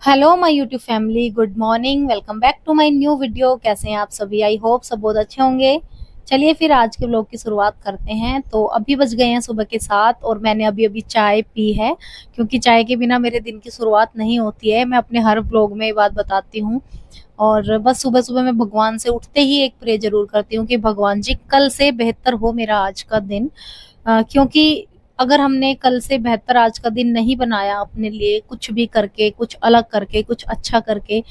Hello my YouTube family, good morning. Welcome back to my new video. कैसे हैं आप सभी? आई होप सब बहुत अच्छे होंगे। चलिए फिर आज के व्लॉग की शुरुआत करते हैं। तो अभी बज गए हैं सुबह के 7 और मैंने अभी अभी चाय पी है, क्योंकि चाय के बिना मेरे दिन की शुरुआत नहीं होती है। मैं अपने हर व्लॉग में ये बात बताती हूँ। और बस सुबह सुबह मैं भगवान से उठते ही एक प्रे जरूर करती हूँ कि भगवान जी कल से बेहतर हो मेरा आज का दिन। क्योंकि अगर हमने कल से बेहतर आज का दिन नहीं बनाया अपने लिए, कुछ भी करके, कुछ अलग करके, कुछ अच्छा करके,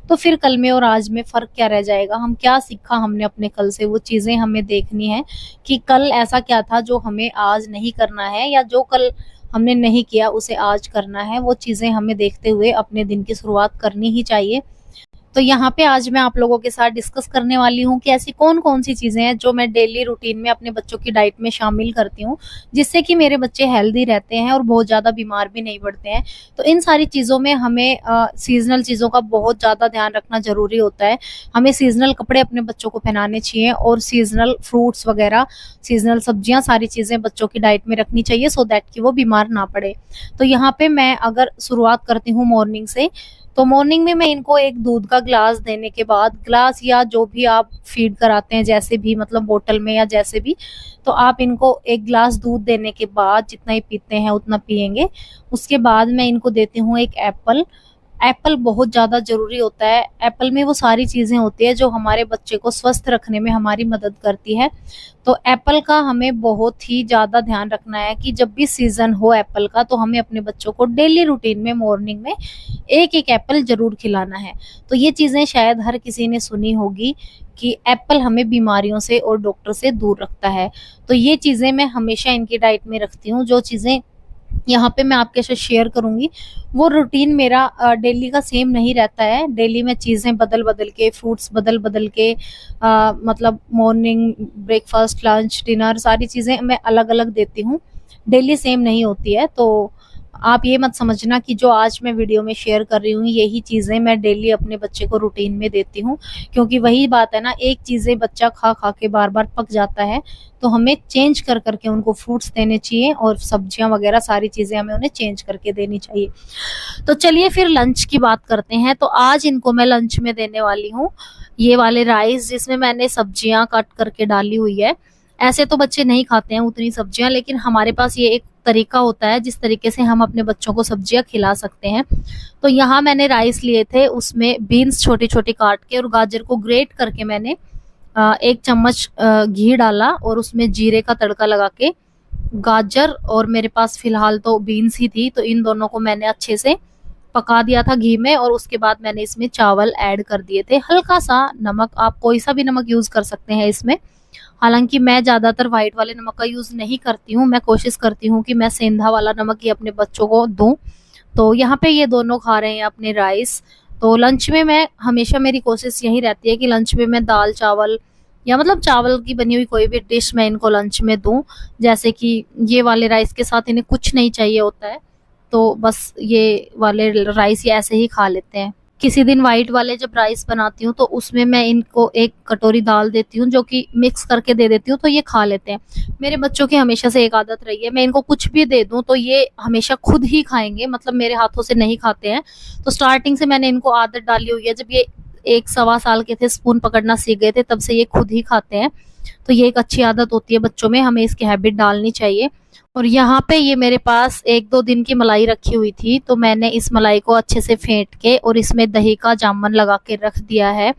तो फिर कल में और आज में फर्क क्या रह जाएगा? हम क्या सीखा हमने अपने कल से, वो चीजें हमें देखनी है कि कल ऐसा क्या था जो हमें आज नहीं करना है, या जो कल हमने नहीं किया उसे आज करना है। वो चीजें हमें देखते हुए अपने दिन की शुरुआत करनी ही चाहिए। तो यहाँ पे आज मैं आप लोगों के साथ डिस्कस करने वाली हूँ कि ऐसी कौन कौन सी चीजें हैं जो मैं डेली रूटीन में अपने बच्चों की डाइट में शामिल करती हूँ, जिससे कि मेरे बच्चे हेल्दी रहते हैं और बहुत ज्यादा बीमार भी नहीं पड़ते हैं। तो इन सारी चीजों में हमें सीजनल चीजों का बहुत ज्यादा ध्यान रखना जरूरी होता है। हमें सीजनल कपड़े अपने बच्चों को पहनाने चाहिए और सीजनल फ्रूट्स वगैरह, सीजनल सब्जियां, सारी चीजें बच्चों की डाइट में रखनी चाहिए, सो दैट कि वो बीमार ना पड़े। तो यहाँ पे मैं अगर शुरुआत करती हूँ मॉर्निंग से, तो मॉर्निंग में मैं इनको एक दूध का ग्लास देने के बाद, ग्लास या जो भी आप फीड कराते हैं, जैसे भी, मतलब बोतल में या जैसे भी, तो आप इनको एक ग्लास दूध देने के बाद जितना ही पीते हैं उतना पियेंगे। उसके बाद मैं इनको देती हूँ एक एप्पल। एप्पल बहुत ज़्यादा ज़रूरी होता है। एप्पल में वो सारी चीज़ें होती है जो हमारे बच्चे को स्वस्थ रखने में हमारी मदद करती है। तो एप्पल का हमें बहुत ही ज़्यादा ध्यान रखना है कि जब भी सीज़न हो एप्पल का, तो हमें अपने बच्चों को डेली रूटीन में मॉर्निंग में एक एक एप्पल ज़रूर खिलाना है। तो ये चीज़ें शायद हर किसी ने सुनी होगी कि एप्पल हमें बीमारियों से और डॉक्टर से दूर रखता है। तो ये चीज़ें मैं हमेशा इनकी डाइट में रखती हूँ। जो चीज़ें यहाँ पे मैं आपके साथ शेयर करूंगी, वो रूटीन मेरा डेली का सेम नहीं रहता है। डेली मैं चीज़ें बदल बदल के, फ्रूट्स बदल बदल के, मतलब मॉर्निंग ब्रेकफास्ट, लंच, डिनर, सारी चीज़ें मैं अलग अलग देती हूँ। डेली सेम नहीं होती है। तो आप ये मत समझना कि जो आज मैं वीडियो में शेयर कर रही हूँ यही चीज़ें मैं डेली अपने बच्चे को रूटीन में देती हूँ, क्योंकि वही बात है ना, एक चीज़ें बच्चा खा खा के बार बार पक जाता है। तो हमें चेंज कर करके उनको फ्रूट्स देने चाहिए और सब्जियां वगैरह सारी चीज़ें हमें उन्हें चेंज करके देनी चाहिए। तो चलिए फिर लंच की बात करते हैं। तो आज इनको मैं लंच में देने वाली हूँ ये वाले राइस, जिसमें मैंने सब्जियां कट करके डाली हुई है। ऐसे तो बच्चे नहीं खाते हैं उतनी सब्जियां, लेकिन हमारे पास ये एक तरीका होता है जिस तरीके से हम अपने बच्चों को सब्जियां खिला सकते हैं। तो यहाँ मैंने राइस लिए थे, उसमें बीन्स छोटी छोटी काट के और गाजर को ग्रेट करके मैंने 1 चम्मच घी डाला और उसमें जीरे का तड़का लगा के, गाजर और मेरे पास फिलहाल तो बीन्स ही थी, तो इन दोनों को मैंने अच्छे से पका दिया था घी में। और उसके बाद मैंने इसमें चावल ऐड कर दिए थे। हल्का सा नमक, आप कोई सा भी नमक यूज कर सकते हैं इसमें। हालांकि मैं ज्यादातर व्हाइट वाले नमक का यूज नहीं करती हूँ। मैं कोशिश करती हूँ कि मैं सेंधा वाला नमक ही अपने बच्चों को दूं। तो यहाँ पे ये दोनों खा रहे हैं अपने राइस। तो लंच में मैं हमेशा, मेरी कोशिश यही रहती है कि लंच में मैं दाल चावल, या मतलब चावल की बनी हुई कोई भी डिश मैं इनको लंच में दूं। जैसे कि ये वाले राइस के साथ इन्हें कुछ नहीं चाहिए होता है, तो बस ये वाले राइस ये ऐसे ही खा लेते हैं। किसी दिन व्हाइट वाले जब राइस बनाती हूँ तो उसमें मैं इनको एक कटोरी दाल देती हूँ, जो कि मिक्स करके दे देती हूँ, तो ये खा लेते हैं। मेरे बच्चों की हमेशा से एक आदत रही है, मैं इनको कुछ भी दे दूं तो ये हमेशा खुद ही खाएंगे, मतलब मेरे हाथों से नहीं खाते हैं। तो स्टार्टिंग से मैंने इनको आदत डाली हुई है। जब ये 1 सवा साल के थे, स्पून पकड़ना सीख गए थे, तब से ये खुद ही खाते हैं। तो ये एक अच्छी आदत होती है बच्चों में, हमें इसकी हैबिट डालनी चाहिए। और यहाँ पे ये मेरे पास 1-2 दिन की मलाई रखी हुई थी, तो मैंने इस मलाई को अच्छे से फेंट के और इसमें दही का जामन लगा के रख दिया है।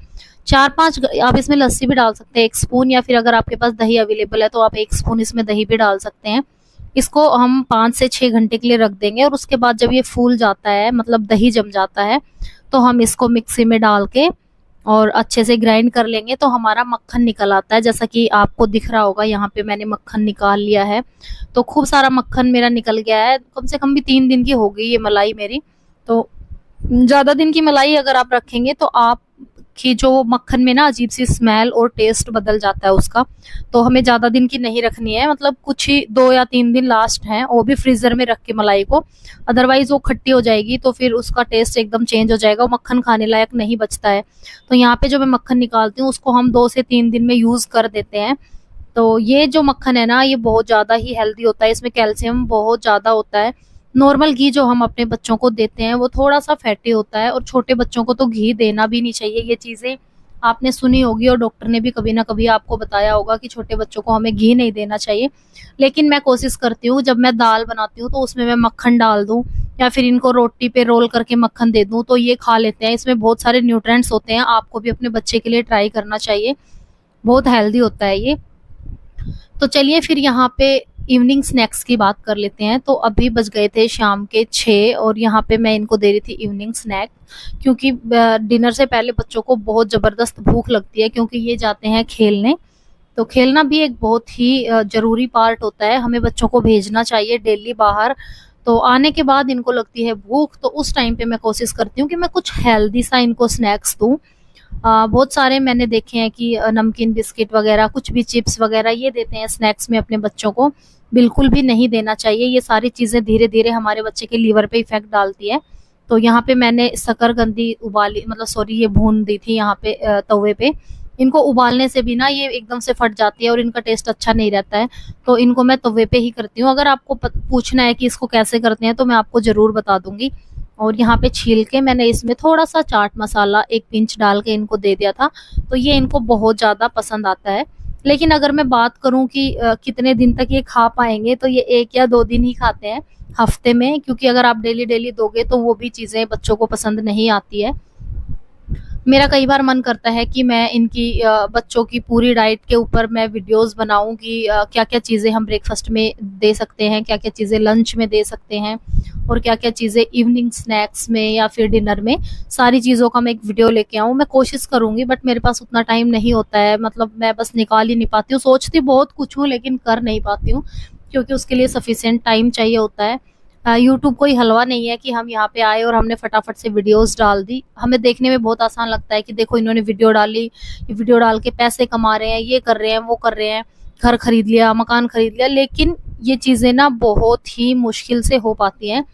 4-5, आप इसमें लस्सी भी डाल सकते हैं 1 स्पून, या फिर अगर आपके पास दही अवेलेबल है तो आप 1 स्पून इसमें दही भी डाल सकते हैं। इसको हम 5 से 6 घंटे के लिए रख देंगे और उसके बाद जब ये फूल जाता है, मतलब दही जम जाता है, तो हम इसको मिक्सी में डाल के और अच्छे से ग्राइंड कर लेंगे, तो हमारा मक्खन निकल आता है। जैसा कि आपको दिख रहा होगा, यहाँ पे मैंने मक्खन निकाल लिया है। तो खूब सारा मक्खन मेरा निकल गया है। कम से कम भी 3 दिन की हो गई ये मलाई मेरी। तो ज्यादा दिन की मलाई अगर आप रखेंगे तो आप कि जो मक्खन में ना अजीब सी स्मेल और टेस्ट बदल जाता है उसका। तो हमें ज्यादा दिन की नहीं रखनी है, मतलब कुछ ही 2 या 3 दिन लास्ट हैं, वो भी फ्रीजर में रख के मलाई को। अदरवाइज वो खट्टी हो जाएगी तो फिर उसका टेस्ट एकदम चेंज हो जाएगा, वो मक्खन खाने लायक नहीं बचता है। तो यहाँ पे जो मैं मक्खन निकालती हूँ उसको हम 2 से 3 दिन में यूज कर देते हैं। तो ये जो मक्खन है ना, ये बहुत ज्यादा ही हेल्दी होता है, इसमें कैल्शियम बहुत ज्यादा होता है। नॉर्मल घी जो हम अपने बच्चों को देते हैं वो थोड़ा सा फैटी होता है, और छोटे बच्चों को तो घी देना भी नहीं चाहिए। ये चीजें आपने सुनी होगी और डॉक्टर ने भी कभी ना कभी आपको बताया होगा कि छोटे बच्चों को हमें घी नहीं देना चाहिए। लेकिन मैं कोशिश करती हूँ जब मैं दाल बनाती हूँ तो उसमें मैं मक्खन डाल दूं, या फिर इनको रोटी पे रोल करके मक्खन दे दूं, तो ये खा लेते हैं। इसमें बहुत सारे न्यूट्रिएंट्स होते हैं, आपको भी अपने बच्चे के लिए ट्राई करना चाहिए, बहुत हेल्दी होता है ये। तो चलिए फिर यहाँ पे इवनिंग स्नैक्स की बात कर लेते हैं। तो अभी बज गए थे शाम के 6, और यहाँ पे मैं इनको दे रही थी इवनिंग स्नैक, क्योंकि डिनर से पहले बच्चों को बहुत ज़बरदस्त भूख लगती है, क्योंकि ये जाते हैं खेलने। तो खेलना भी एक बहुत ही ज़रूरी पार्ट होता है, हमें बच्चों को भेजना चाहिए डेली बाहर। तो आने के बाद इनको लगती है भूख, तो उस टाइम पे मैं कोशिश करती हूँ कि मैं कुछ हेल्दी सा इनको स्नैक्स दूँ। बहुत सारे मैंने देखे हैं कि नमकीन बिस्किट वगैरह, कुछ भी चिप्स वगैरह ये देते हैं स्नैक्स में अपने बच्चों को। बिल्कुल भी नहीं देना चाहिए, ये सारी चीज़ें धीरे धीरे हमारे बच्चे के लीवर पे इफेक्ट डालती है। तो यहाँ पे मैंने शकरकंदी उबाली, मतलब सॉरी, ये भून दी थी यहाँ पे तवे पे। इनको उबालने से भी ना ये एकदम से फट जाती है और इनका टेस्ट अच्छा नहीं रहता है, तो इनको मैं तवे पे ही करती हूँ। अगर आपको पूछना है कि इसको कैसे करते हैं तो मैं आपको ज़रूर बता दूंगी। और यहाँ पे छील के मैंने इसमें थोड़ा सा चाट मसाला एक पिंच डाल के इनको दे दिया था, तो ये इनको बहुत ज़्यादा पसंद आता है। लेकिन अगर मैं बात करूं कि कितने दिन तक ये खा पाएंगे, तो ये 1 या 2 दिन ही खाते हैं हफ्ते में, क्योंकि अगर आप डेली डेली दोगे तो वो भी चीज़ें बच्चों को पसंद नहीं आती है। मेरा कई बार मन करता है कि मैं इनकी बच्चों की पूरी डाइट के ऊपर मैं वीडियोस बनाऊं कि क्या क्या चीज़ें हम ब्रेकफास्ट में दे सकते हैं, क्या क्या चीज़ें लंच में दे सकते हैं, और क्या क्या चीज़ें इवनिंग स्नैक्स में या फिर डिनर में। सारी चीज़ों का मैं एक वीडियो लेके आऊँ, मैं कोशिश करूँगी, बट मेरे पास उतना टाइम नहीं होता है। मतलब मैं बस निकाल ही नहीं पाती हूँ, सोचती बहुत कुछ हूँ लेकिन कर नहीं पाती हूँ, क्योंकि उसके लिए सफिशिएंट टाइम चाहिए होता है। यूट्यूब कोई हलवा नहीं है कि हम यहाँ पे आए और हमने फटाफट से वीडियोस डाल दी। हमें देखने में बहुत आसान लगता है कि देखो इन्होंने वीडियो डाली, ये वीडियो डाल के पैसे कमा रहे हैं, ये कर रहे हैं, वो कर रहे हैं, घर खरीद लिया, मकान खरीद लिया। लेकिन ये चीज़ें ना बहुत ही मुश्किल से हो पाती हैं।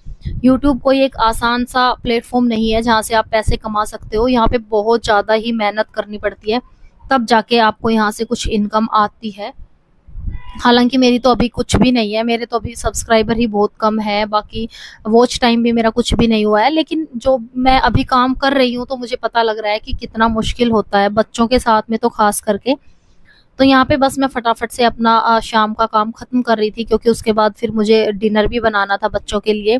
यूट्यूब कोई एक आसान सा प्लेटफॉर्म नहीं है जहाँ से आप पैसे कमा सकते हो। यहाँ पे बहुत ज़्यादा ही मेहनत करनी पड़ती है, तब जाके आपको यहाँ से कुछ इनकम आती है। हालांकि मेरी तो अभी कुछ भी नहीं है, मेरे तो अभी सब्सक्राइबर ही बहुत कम है, बाकी वॉच टाइम भी मेरा कुछ भी नहीं हुआ है। लेकिन जो मैं अभी काम कर रही हूँ तो मुझे पता लग रहा है कि कितना मुश्किल होता है बच्चों के साथ में, तो खास करके। तो यहाँ पे बस मैं फटाफट से अपना शाम का काम खत्म कर रही थी, क्योंकि उसके बाद फिर मुझे डिनर भी बनाना था बच्चों के लिए।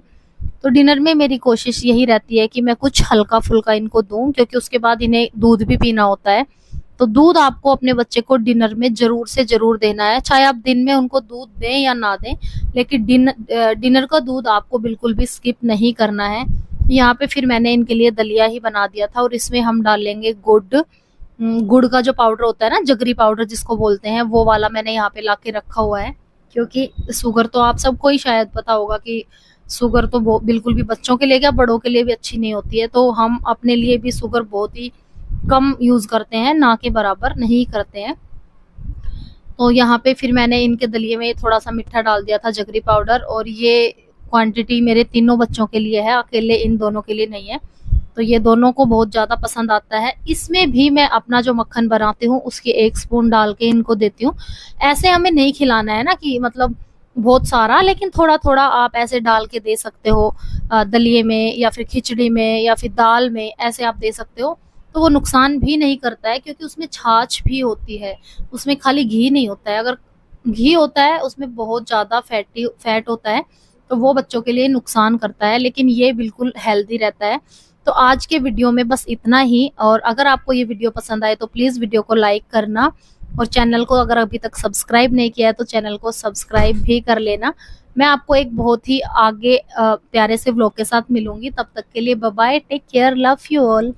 तो डिनर में मेरी कोशिश यही रहती है कि मैं कुछ हल्का फुल्का इनको दूं, क्योंकि उसके बाद इन्हें दूध भी पीना होता है। तो दूध आपको अपने बच्चे को डिनर में जरूर से जरूर देना है, चाहे आप दिन में उनको दूध दें या ना दें, लेकिन डिनर का दूध आपको बिल्कुल भी स्किप नहीं करना है। यहाँ पे फिर मैंने इनके लिए दलिया ही बना दिया था, और इसमें हम डालेंगे गुड़। गुड़ का जो पाउडर होता है ना, जगरी पाउडर जिसको बोलते हैं, वो वाला मैंने यहाँ पे लाके रखा हुआ है। क्योंकि शुगर तो आप सबको ही शायद पता होगा कि शुगर तो बिल्कुल भी बच्चों के लिए क्या बड़ों के लिए भी अच्छी नहीं होती है। तो हम अपने लिए भी शुगर बहुत ही कम यूज करते हैं, ना के बराबर नहीं करते हैं। तो यहाँ पे फिर मैंने इनके दलिए में थोड़ा सा मीठा डाल दिया था, जगरी पाउडर, और ये क्वांटिटी मेरे तीनों बच्चों के लिए है, अकेले इन दोनों के लिए नहीं है। तो ये दोनों को बहुत ज़्यादा पसंद आता है। इसमें भी मैं अपना जो मक्खन बनाती हूँ उसके 1 स्पून डाल के इनको देती हूँ। ऐसे हमें नहीं खिलाना है ना कि मतलब बहुत सारा, लेकिन थोड़ा थोड़ा आप ऐसे डाल के दे सकते हो दलिए में, या फिर खिचड़ी में, या फिर दाल में, ऐसे आप दे सकते हो। तो वो नुकसान भी नहीं करता है, क्योंकि उसमें छाछ भी होती है, उसमें खाली घी नहीं होता है। अगर घी होता है उसमें बहुत ज़्यादा फैट होता है, तो वो बच्चों के लिए नुकसान करता है, लेकिन ये बिल्कुल हेल्दी रहता है। तो आज के वीडियो में बस इतना ही, और अगर आपको ये वीडियो पसंद आए तो प्लीज़ वीडियो को लाइक करना, और चैनल को अगर अभी तक सब्सक्राइब नहीं किया है तो चैनल को सब्सक्राइब भी कर लेना। मैं आपको एक बहुत ही आगे प्यारे से व्लॉग के साथ मिलूंगी, तब तक के लिए bye bye, take care, love you all.